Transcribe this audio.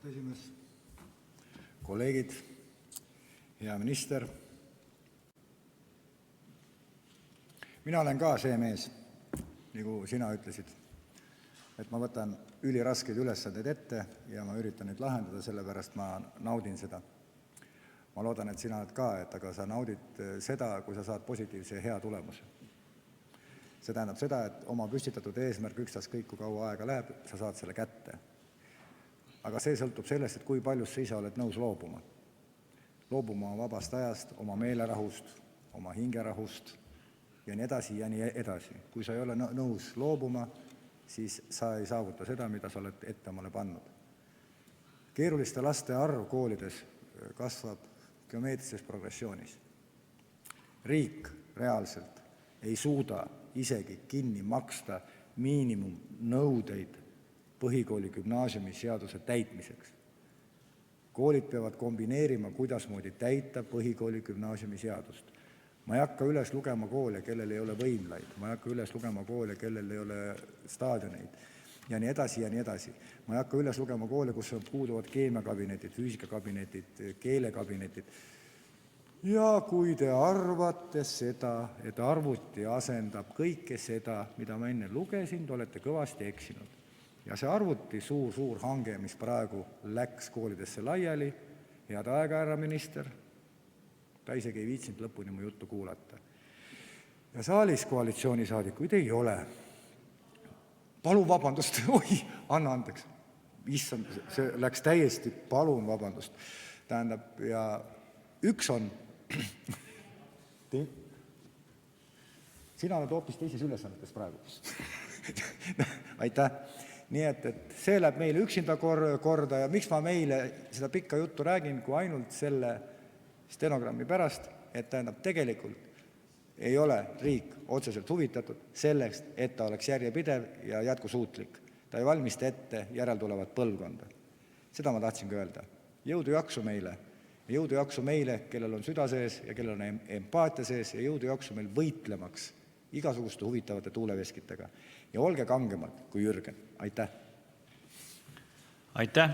Esimees, kolleegid, hea minister. Mina olen ka see mees, nagu sina ütlesid, et ma võtan üliraskeid ülesandeid ette ja ma üritan neid lahendada, sellepärast ma naudin seda. Ma loodan, et sina oled ka, aga sa naudid seda, kui sa saad positiivse ja hea tulemuse. See tähendab seda, et oma püstitatud eesmärk ükstaskõik kui kaua aega läheb, sa saad selle kätte. Aga see sõltub sellest, et kui paljust sa ise oled nõus loobuma. Loobuma oma vabast ajast, oma meelerahust, oma hingerahust ja nii edasi ja nii edasi. Kui sa ei ole nõus loobuma, siis sa ei saavuta seda, mida sa oled ette omale pannud. Keeruliste laste arv koolides kasvab geomeetrilises progressioonis. Riik reaalselt ei suuda isegi kinni maksta miinimumnõudeid põhikooli gümnaasiumi seaduse täitmiseks. Koolid peavad kombineerima, kuidasmoodi täita põhikooli gümnaasiumi seadust. Ma ei hakka üles lugema koole, kellel ei ole võimlaid, ma ei hakka üles lugema koole, kellel ei ole staadioneid ja nii edasi ja nii edasi. Ma ei hakka üles lugema koole, kus puuduvad keemiakabinetid, füüsikakabinetid, keelekabinetid. Ja kui te arvate seda, et arvuti asendab kõike seda, mida ma enne lugesin, te olete kõvasti eksinud. Ja see arvuti suur hange, mis praegu läks koolidesse laiali, head aega, härra minister, ta isegi ei viitsinud lõpuni mu juttu kuulata. Ja saalis koalitsioonisaadikuid ei ole. Palun vabandust, anna andeks. Issand, see läks täiesti, palun vabandust. Tähendab, ja üks on, sina oled hoopis teises ülesannetes praegu. Aitäh. Nii et see läheb meile üksinda korda ja miks ma meile seda pikka juttu räägin, kui ainult selle stenogrammi pärast, et tähendab tegelikult ei ole riik otseselt huvitatud selleks, et ta oleks järjepidev ja jätkusuutlik. Ta ei valmista ette järeltulevat põlvkonda. Seda ma tahtsingi öelda. Jõudu jaksu meile. Jõudu jaksu meile, kellel on süda sees ja kellel on empaatia sees ja jõudu jaksu meil võitlemaks igasuguste huvitavate tuuleveskitega. Ja olge kangemad kui Jürgen. Aitäh! Aitäh!